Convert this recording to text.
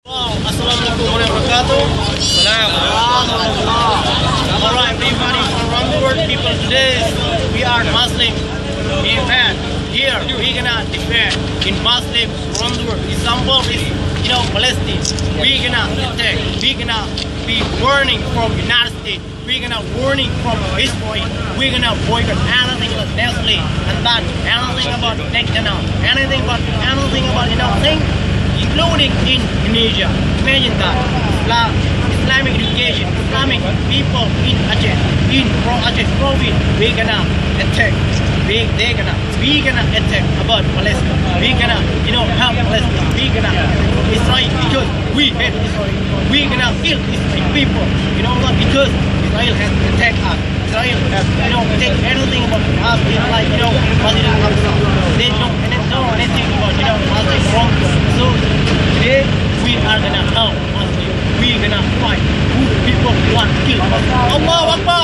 Assalamualaikum warahmatullahi wabarakatuh. Salam. Alright, everybody from around the world, people, today we are Muslim. In fact, here we gonna defend in Muslims around the world. Example is, Palestine. We gonna attack. We gonna be warning from United States. We gonna warning from Israel. We gonna boycott anything about Nestle and that anything about McDonald's, anything about thing, including in Indonesia. Imagine that. Islamic education, Islamic people in Aceh, in Aceh province, we gonna attack. We gonna attack about Palestine. We gonna, help Palestine. We gonna Israel because we hate Israel. We gonna kill Israel people. You know what? Because Israel has attacked us. Israel has, take anything about us. Like, Masjid al-Aqsa. They don't know anything about, Muslim wrong. So today we are gonna help Muslims. We gonna fight who people want to kill. Allah Akbar.